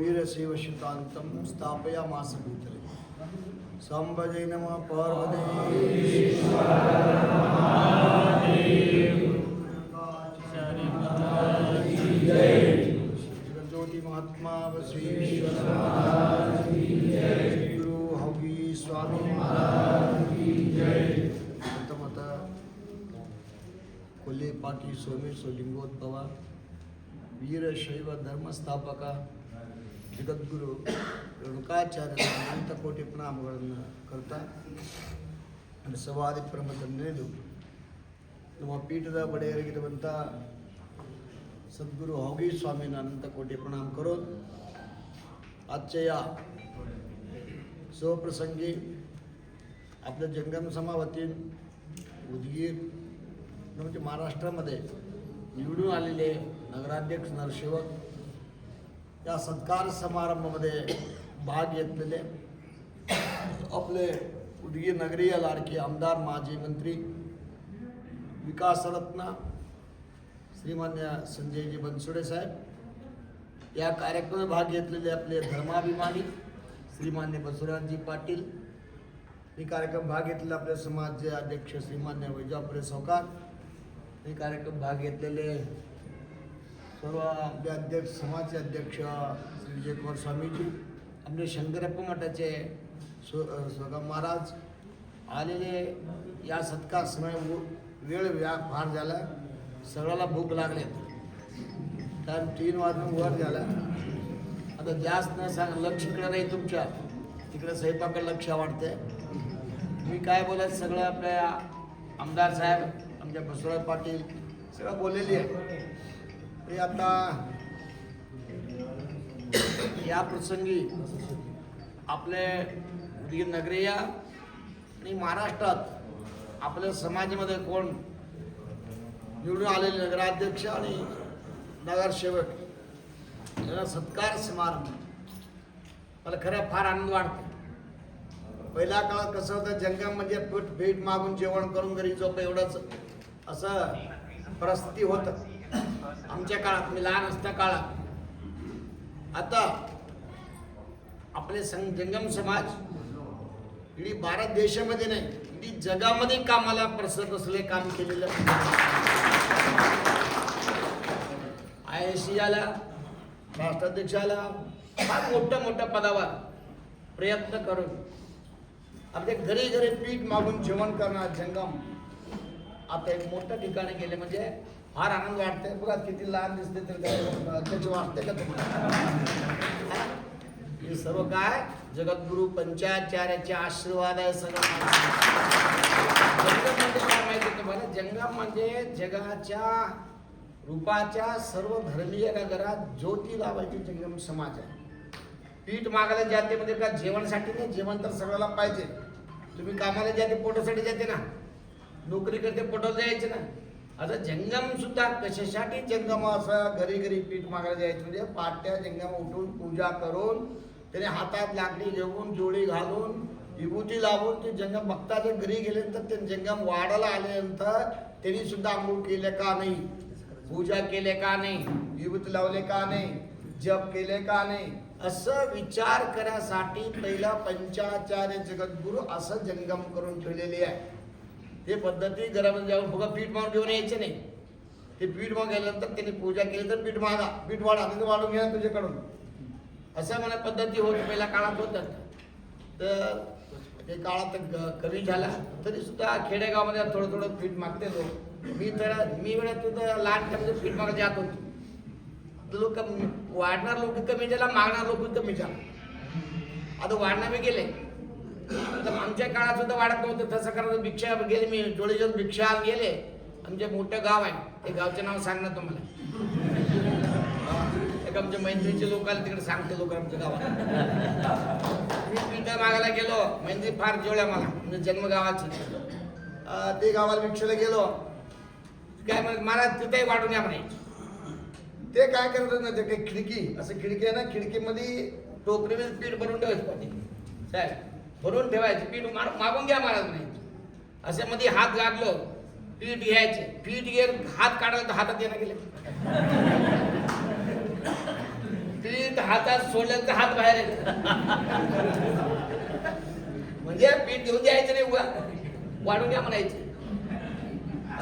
वीरशैव शितान्तं स्थापयामास भूतले संभजै नमः पार्वती ज्योति महात्मा श्री गुरु हवी स्वामी महाराज कोल्हे पाटील सोमेश्वर लिंगोद्भवा वीरशैव धर्मस्थापಕ ಜಗದ್ಗುರು ರೇಣುಕಾಚಾರ್ಯ ಅನಂತ ಕೋಟಿ ಪ್ರಣಾಮಗಳನ್ನು ಕರ್ತಾ ನನ್ನ ಸವಾದಿ ಪ್ರಮದನ್ನೇದು ನಮ್ಮ ಪೀಠದ ಬಡೆಯರಿಗಿರುವಂಥ सद्गुरू हौगी स्वामींना अनंत कोटी प्रणाम करून आजच्या या स्वप्रसंगी आपल्या जंगम समावतीन उदगीर म्हणजे महाराष्ट्रामध्ये निवडून आलेले नगराध्यक्ष नरसेवक या सत्कार समारंभामध्ये भाग घेतलेले आपले उदगीर नगरीय लाडके आमदार माजी मंत्री विकासरत्न श्रीमान्य संजयजी बनसोडे साहेब, या कार्यक्रमात भाग घेतलेले आपले धर्माभिमानी श्रीमान्य बसवराजजी पाटील, हे कार्यक्रम भाग घेतलेले आपले समाज अध्यक्ष श्रीमान्य वैजापुरे सावकार, हे कार्यक्रम भाग घेतलेले सर्व आपले अध्यक्ष समाजचे अध्यक्ष श्री विजयकुमार स्वामीजी, आपले शंकरप्पा मठाचे स्वगम महाराज आलेले या सत्कार समय वेळ फार झाला, सगळ्याला भूक लागले, टाइम 3 वाजून वर झाला. आता जास्त न सांग, लक्ष इकडे नाही तुमच्या तिकडे स्वयंपाकाला लक्ष वाटते. मी काय बोलत सगळं आपल्या आमदार साहेब आमच्या बसवराज पाटील सगळं बोललेली आहे. हे आता या प्रसंगी आपले उदगीर नगरीय आणि महाराष्ट्रात आपल्या समाजामध्ये कोण निवडून आलेले नगराध्यक्ष आणि नगरसेवक याला सत्कार समारंभ मला खरं फार आनंद वाटतो. पहिल्या काळात कसं होतं, जंगम म्हणजे भेट मागून जेवण करून घरी झोप एवढंच असं परिस्थिती होतं आमच्या काळात, मी लहान असत्या काळात. आता आपले जंगम समाज इडी भारत देशामध्ये नाही, इडी जगामध्ये कामाला प्रसन्न असले काम केलेलं. IAC आला, राष्ट्राध्यक्षाला फार मोठ्या पदावर प्रयत्न करून आपल्या घरी घरी पीठ मागून जेवण करणार जंगम आता एक मोठ्या ठिकाणी गेले म्हणजे फार आनंद वाटते. बघा किती लहान दिसते तर अध्यक्ष वाटते का तुम्हाला? हे सर्व काय जगद्गुरु पंचाचार्याचे आशीर्वाद आहे. सगळं जंगम म्हणजे काय माहिती तुम्हाला? जंगम म्हणजे जगाच्या रूपाच्या सर्व धर्मीय नगरात ज्योती लावायची जंगम समाज आहे. पीठ मागायला जाते म्हणजे का जेवणासाठी नाही, जेवण तर सगळ्याला पाहिजे. तुम्ही कामाला जाते पोटासाठी जाते ना, नोकरी करते पोटाला जायचे ना. आता जंगम सुद्धा कशासाठी जंगम असं घरी घरी पीठ मागायला जायचं म्हणजे पाट्या जंगम उठून पूजा करून त्याने हातात लाकडी घेऊन जोडी घालून विभूती लावून ते जंगम भक्ताच्या घरी गेल्यानंतर ते जंगम वाढायला आल्यानंतर त्यांनी सुद्धा आंघोळ केले का नाही, पूजा केले का नाही, विभूती लावले का नाही, जप केले का नाही, असं विचार करण्यासाठी पहिला पंचाचार्य जगद्गुरु असं जंगम करून ठेवलेली आहे. ते पद्धती घरामध्ये जाऊन बघा पीठ मागून घेऊन यायचे नाही. ते पीठ मागून गेल्यानंतर त्यांनी पूजा केली तर पीठ मागा, पीठ वाढा, तिथे वाढून घ्या तुझ्याकडून, असं मला पद्धती होत पहिल्या काळात होतात. तर ते काळात कमी झाला तरी सुद्धा खेडेगावमध्ये थोडं पीठ मागते लोक. मी वेळात तिथं लहानपणामध्ये पीठ मागत जात होतो. लोक वाढणार लोक कमी झाला, मागणार लोक कमी झाला. आता वाढणार बी गेले. तर आमच्या काळात सुद्धा वाढत नव्हतं. तसं करायचं भिक्षा गेले, मी डोळे जाऊन भिक्षा गेले. आमचे मोठं गाव आहे, ते गावचे नाव सांगणार तुम्हाला. एक आमच्या मैत्रीचे लोक आले तिकडे सांगते लोक आमच्या गावात. मी पीठ मागायला गेलो, मैत्री फार जेवल्या मला म्हणजे जन्म गावाची. ते गावाला भिक्षेला गेलो, काय म्हणजे मला तिथेही वाढून या म्हणे. ते काय करतात ना, ते काही खिडकी असं खिडकी आहे ना, खिडकीमध्ये टोकरीमध्ये पीठ भरून ठेवायचं पाहिजे साहेब, भरून ठेवायचं पीठ मागून घ्या महाराज नाही. असे मध्ये हात गाडलो, पीठ घ्यायचे, पीठ घे हात काढायला तर हातात येणं गेले. पीठ हातात सोडलं तर हात बाहेर येत. म्हणजे पीठ देऊन द्यायचं नाही, उगा वाढून द्या म्हणायचे.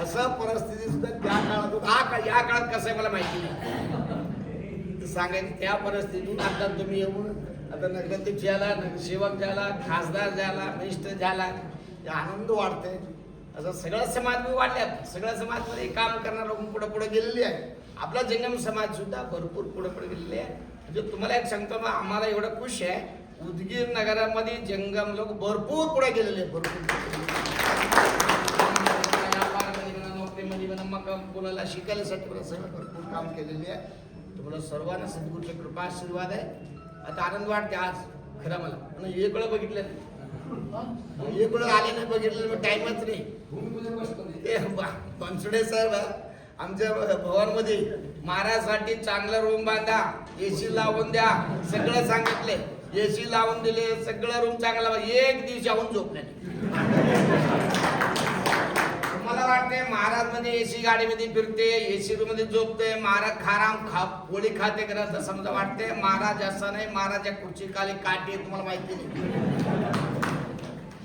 असं परिस्थिती सुद्धा त्या काळात होती. या काळात कसं आहे मला माहिती नाही सांगायचं. त्या परिस्थितीतून आता तुम्ही येऊन आता नगराध्यक्ष झाला, नगरसेवक झाला, खासदार झाला, मिनिस्टर झाला, आनंद वाढतंय. असं सगळा समाज मी वाढल्यात. सगळ्या समाजमध्ये काम करणारे लोक पुढे पुढे गेलेले आहे. आपला जंगम समाज सुद्धा भरपूर पुढे पुढे गेलेले आहे. म्हणजे तुम्हाला एक सांगतो ना, आम्हाला एवढं खुश आहे, उदगीर नगरामध्ये जंगम लोक भरपूर पुढे गेलेले आहेत. भरपूर नोकरीमध्ये म्हणा, मग कोणाला शिकायसाठी मला सगळं भरपूर काम केलेले आहे. तुम्हाला सर्वांना सद्गुरूची कृपा आशीर्वाद आहे. आता आनंद वाटते आज खरं मला. पण एक वेळ बघितलं नाही, एक वेळ आले नाही, बघितलं टाइमच नाही. बनसोडे साहेब आमच्या भवनमध्ये महाराजसाठी चांगला रूम बांधा, एसी लावून द्या, सगळं सांगितले. एसी लावून दिले, सगळं रूम चांगला. एक दिवस जाऊन झोपले. मला वाटते महाराज मध्ये एसी गाडीमध्ये फिरते, एसी रूम मध्ये झोपते, महाराज पोळी खाते करत समजा वाटते. महाराज असं नाही, महाराजच्या खुर्ची खाली काठी तुम्हाला माहिती नाही.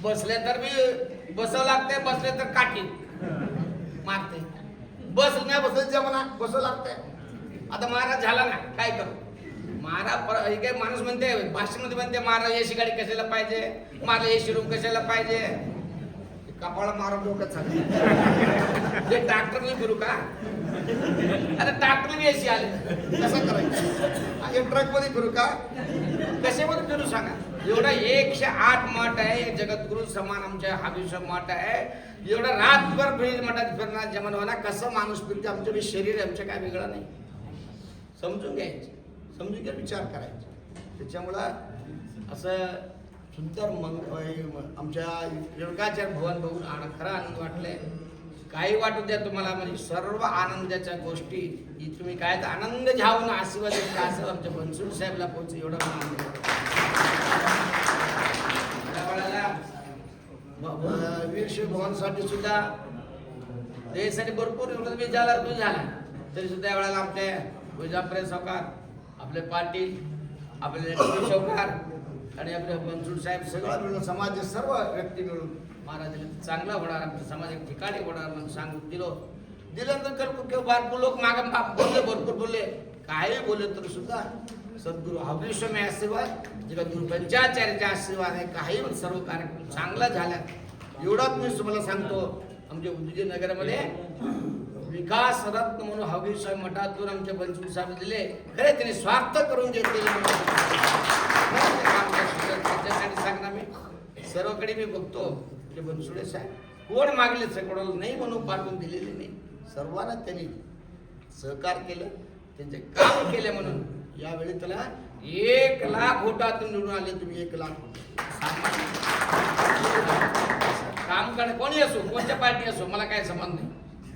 बसले तर मी बसावं लागते, बसले तर काठी मारते. बस नाही बसले जमना, बसावं लागतंय. आता महाराज झाला ना, काय करू. महाराज काही माणूस म्हणते, भाषणामध्ये म्हणते महाराज एसी गाडी कशाला पाहिजे, मला एसी रूम कशाला पाहिजे. कपाळा मारून डोकं चाललं. ते ट्रॅक्टरने फिरू का. आता ट्रॅक्टरने एसी आले कसं करायचं. ट्रक मध्ये फिरू का, कशामध्ये फिरू सांगा. एवढा 108 मठ आहे, जगद्गुरु समान आमच्या हाबीश्वर मठ आहे. एवढं रातभर फ्रीज मठात फिरणार जमन होणार. कसं माणूस फिरते. आमचं शरीर आमचं काय वेगळं नाही. समजून घ्यायचं, समजून घ्या, विचार करायचा. त्याच्यामुळं असं सुंदर आमच्या योगाचार्य भवन बघून खरा आनंद वाटलाय. काही वाटू द्या तुम्हाला, म्हणजे सर्व आनंदाच्या गोष्टी की तुम्ही काय तर आनंद घ्यावून आशीर्वाद असं आमच्या बनसोड साहेबला पोहोच एवढा वीरशे भवनसाठी सुद्धा त्यासाठी भरपूर एवढं मी झाला तरी सुद्धा या वेळेला आमच्या विजाप्रे सावकार, आपले पाटील, आपले सावकार आणि आपले बनसोड साहेब सगळं मिळून समाज सर्व व्यक्ती मिळून महाराजांनी चांगला होणार, आमच्या समाज एक ठिकाणी होणार म्हणून सांगून दिल्यानंतर भरपूर लोक मागं बोलले, भरपूर बोलले, काही बोलले तर सुद्धा सद्गुरू हबीश्वर आशीर्वाद, जगद्गुरु पंचाचार्याचे आशीर्वाद आहे. काही सर्व कार्यक्रम चांगला झाला. एवढाच मी तुम्हाला सांगतो, आमच्या उदगीर नगरामध्ये विकास रत्न म्हणून हबीश्वर मठातून आमच्या बनसोड साहेब दिले. खरे त्यांनी स्वार्थ करून घेतलेले त्याच्यासाठी सांगणार. मी सर्वकडे मी बघतो की बनसोडे साहेब कोण मागले कोणाला नाही म्हणून पाठवून दिलेले नाही. सर्वांना त्यांनी सहकार केलं, त्यांचे काम केले. म्हणून यावेळी त्याला 1 लाख वोटातून निवडून आले. तुम्ही 1 लाख काम करणे, कोणी असो, कोणत्या पार्टी असो, मला काय संबंध नाही.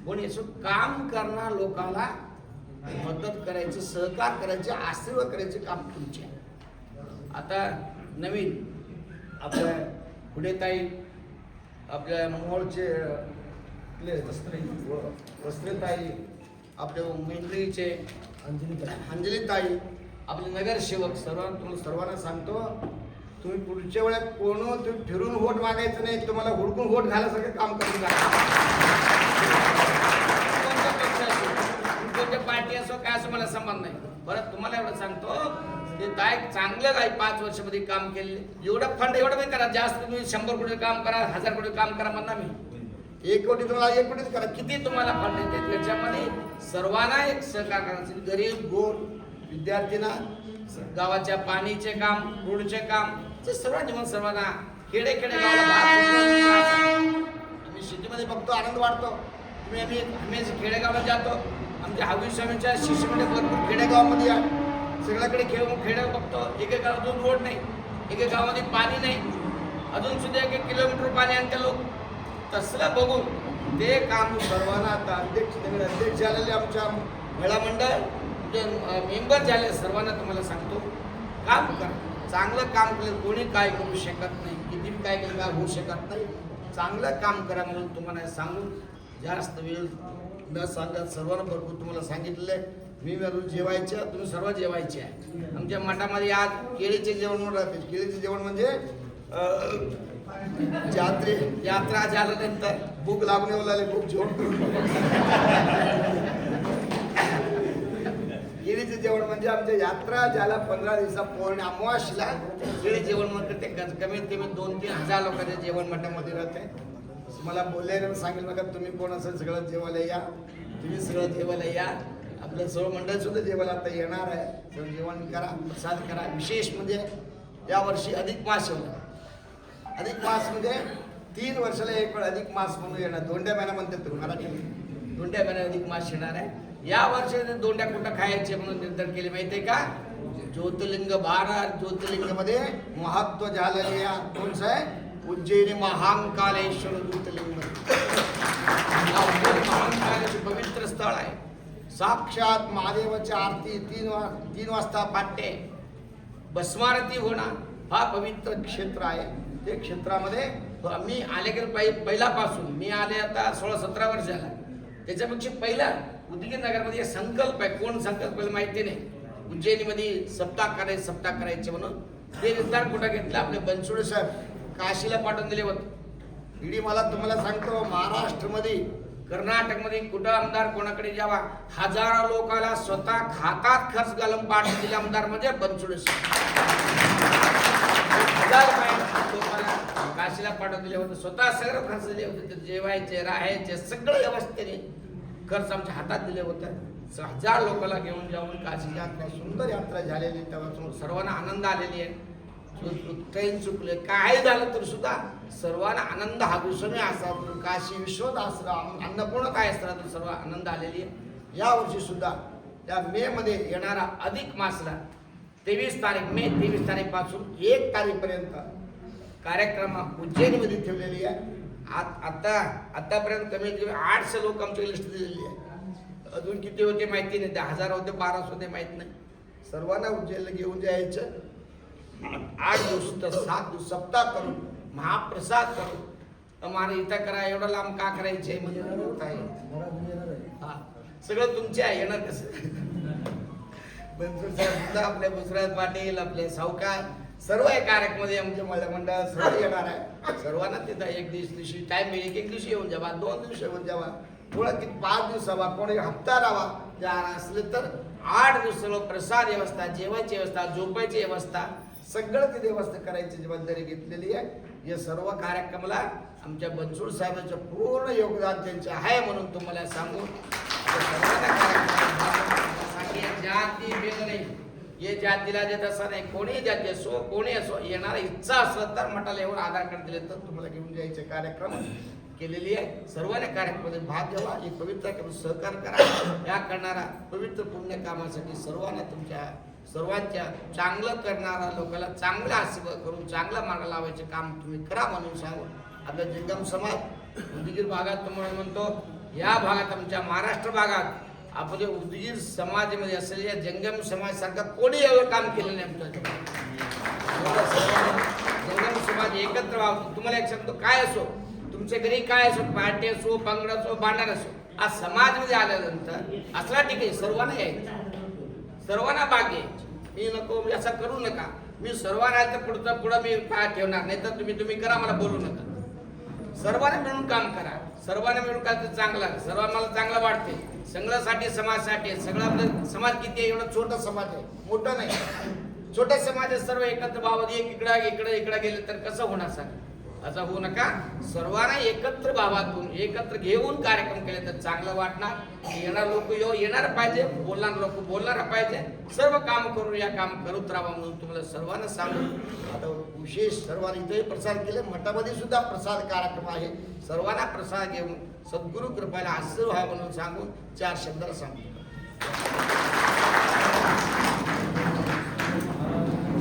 कोणी असो, काम करणार लोकांना मदत करायचं, सहकार करायचे, आशीर्वाद करायचे काम तुमचे. आता नवीन आपल्या पुढे ताई, आपल्या मोहोळचे वस्त्रेताई, आपल्या मेंढरीचे अंजलीताई, आपले नगरसेवक, सर्वांना सांगतो, तुम्ही पुढच्या वेळेत तुम्ही फिरून वोट मागायचं नाही. तुम्हाला हुडकून वोट घालायसारखं काम करून कोणत्या पार्टी असो काय असो मला संबंध नाही. परत तुम्हाला एवढं सांगतो, ते काय चांगलं काय 5 वर्षामध्ये काम केले. एवढं फंड एवढं नाही करा, जास्त तुम्ही 100 कोटी काम करा, 1000 कोटी काम करा म्हणा. मी 1 कोटी तुम्हाला 1 कोटीच करा, किती तुम्हाला फंड येते. त्याच्यामध्ये सर्वांना एक सहकार करायचं. गरीब गोर विद्यार्थ्यांना गावाच्या पाणीचे काम, रोडचे काम, ते सर्वांना खेडे गावाला आम्ही सिटीमध्ये बघतो, आनंद वाटतो. आम्ही खेडेगावाला जातो. आमच्या हवी स्वामीच्या शिष्यमध्ये भरपूर खेडेगावामध्ये सगळ्याकडे खेडे बघतो. एके गावात अजून रोड नाही, एके गावामध्ये पाणी नाही, अजून सुद्धा 1 किलोमीटर पाणी आणते लोक. तसलं बघून ते काम सर्वांना आता अध्यक्ष झालेले आमच्या महिला मंडळ मेंबर झाले. सर्वांना तुम्हाला सांगतो, काम करा, चांगलं काम केलं कोणी काय करू शकत नाही, किती काय केलं काय होऊ शकत नाही. चांगलं काम करा म्हणून तुम्हाला सांगून जास्त वेळ न सांगत सर्वांना भरपूर तुम्हाला सांगितलेलं आहे. मी म्हणून जेवायचं, तुम्ही सर्व जेवायचे आहे. आमच्या मठामध्ये आज केळीचे जेवण म्हणून राहते. केळीचे जेवण म्हणजे यात्रा झाल्यानंतर भूक लागून येऊ लागली, भूक जेवण करून. केळीचे जेवण म्हणजे आमच्या यात्रा ज्याला 15 दिवसा पौर्णिमा अमावास्येला केळी जेवण म्हणतात. ते कमीत कमी 2-3 हजार लोकांचे जेवण मठामध्ये राहते. मला बोलल्याने सांगितलं का तुम्ही कोण असेल सगळं जेवायला या, तुम्ही सगळं जेवायला या. आपलं सर्व मंडळ सुद्धा जेवायला आता येणार आहे. सगळं जेवण करा, प्रसाद करा. विशेष म्हणजे यावर्षी अधिक मास होता. अधिक मास म्हणजे 3 वर्षाला एक वेळ अधिक मास म्हणून येणार. दोंड्या महिना म्हणतात तुम्ही मराठीमध्ये. दोंड्या महिन्यात अधिक मास येणार आहे. या वर्षी दोंड्या कुठं खायचे म्हणून निर्धार केले माहितीये का? ज्योतिर्लिंग 12 ज्योतिर्लिंगमध्ये महत्व झालेले कोणचं आहे? उज्जैनी महाकालेश्वर ज्योतिर्लिंग. महाकालेश्वर पवित्र स्थळ आहे. साक्षात महादेवाची आरती 3 वाजता पाठते. भस्मारती होणार. हा पवित्र क्षेत्र आहे. ते क्षेत्रामध्ये मी आले गेले पहिल्यापासून मी आले आता 16-17 वर्ष झाला. त्याच्यापेक्षा पहिला उदगीर नगरमध्ये संकल्प आहे. कोण संकल्प माहिती नाही. उज्जैनीमध्ये सप्ताह करायचे म्हणून ते निर्धार कुठं घेतलं? आपले बनसोडे साहेब काशीला पाठवून दिले होते. इडी मला तुम्हाला सांगतो, महाराष्ट्रमध्ये कर्नाटकमध्ये कुठं आमदार कोणाकडे जावा, हजारो लोकांना स्वतः खातात खर्च घालून पाठवून दिले आमदार म्हणजे बनसोडे साहेब. 1000 लोकांना काशीला पाठवून दिले होते. स्वतः सगळं खर्च दिले होते. जेवायचे, राहायचे सगळं व्यवस्थेने खर्च आमच्या हातात दिले होते. 1000 लोकांना घेऊन जाऊन काशी यात्रा सुंदर यात्रा झालेली. तेव्हा सर्वांना आनंद आलेली आहे. ट्रेन चुकले काय झालं तर सुद्धा सर्वांना आनंद हा विषय असा. काशी विश्वत आश्रम अन्नपूर्ण काय असतात सर्व आनंद आलेली आहे. या वर्षी सुद्धा त्या मे मध्ये येणारा अधिक मासला 23 तारीख मे 23 तारीखपासून 1 तारीखपर्यंत कार्यक्रम उज्जैनमध्ये ठेवलेली आहे. आतापर्यंत कमीत कमी 800 लोक आमची लिस्ट दिलेली आहे. अजून किती होते माहिती नाही. 10,000 होते 1200 होते माहित नाही. सर्वांना उज्जैनला घेऊन जायचं. 8 दिवस तर 7 दिवस सप्ताह करून महाप्रसाद करून आम्हाला इथं करा. एवढं लांब का करायचे म्हणजे हा सगळं तुमचे आहे. येणार कसं? बनसोड साहेब आपल्या गुजरात पाटील आपले सावकार सर्व या कार्यक्रमामध्ये आमच्या मंडळ सर्व येणार आहे. सर्वांना तिथं एक दिवशी टाइम मिळेल. एक दिवशी येऊन जावा, 2 दिवस येऊन जावा, थोडं किती 5 दिवस हवा, कोणी हप्ता राहावा. जर असले तर 8 दिवस सर्व प्रसाद व्यवस्था, जेवायची व्यवस्था, झोपायची व्यवस्था सगळं ती व्यवस्था करायची जबाबदारी घेतलेली आहे. या सर्व कार्यक्रमाला आमच्या बनसोड साहेबांचं पूर्ण योगदान त्यांचे आहे म्हणून तुम्हाला सांगू. जाती भेद नाही. हे जातीला देत असं नाही. कोणी जाती असो कोणी असो येणारा इच्छा असलं तर मठाला येऊन आधार कार्ड दिले तर तुम्हाला घेऊन जायचे कार्यक्रम केलेली आहे. सर्वांना कार्यक्रमामध्ये भाग घ्यावा. एक पवित्र सहकार करा. या करणारा पवित्र पुण्य कामासाठी सर्वांच्या चांगलं करणारा लोकांना चांगला आशीर्वाद करून चांगला मार्ग लावायचे काम तुम्ही करा म्हणून सांगू. आपला जंगम समाज उदगीर भागात तुम्हाला म्हणतो, या भागात आमच्या महाराष्ट्र भागात आपल्या उदगीर समाजामध्ये असलेल्या जंगम समाज सारखा कोणी एवढं काम केलं नाही. जंगम समाज एकत्र व्हावं. तुम्हाला एक सांगतो, काय असो तुमच्या घरी काय असो, पार्टी असो, पंगड असो, भांडण असो, आज समाजमध्ये आल्यानंतर असला ठीक आहे सर्वांना यायचं, सर्वांना भाग घ्यायची. मी नको मी असं करू नका. मी सर्वांना पुढं मी काय ठेवणार नाही. तर तुम्ही करा, मला बोलू नका. सर्वांना मिळून काम करा. सर्वांना मिळून काय तर चांगलं सर्वांना मला चांगलं वाटते. सगळ्यासाठी समाजासाठी सगळं आपलं समाज किती आहे? एवढा छोटा समाज आहे, मोठा नाही. छोटा समाज आहे. सर्व एकत्र भावात इकडे गेले तर कसं होणार? सांग असं होऊ नका. सर्वांना एकत्र भावातून एकत्र घेऊन कार्यक्रम केले तर चांगलं वाटणार. येणार लोक येणार पाहिजे, बोलणार लोक बोलणार पाहिजे. सर्व काम करून या काम करत राहा म्हणून तुम्हाला सर्वांना सांगू. आता विशेष सर्वांनी इथेही प्रसाद केले, मठामध्ये सुद्धा प्रसाद कार्यक्रम आहे. सर्वांना प्रसाद घेऊन सद्गुरु कृपेला आशीर्वाद म्हणून सांगून 4 शब्दाला सांगतो.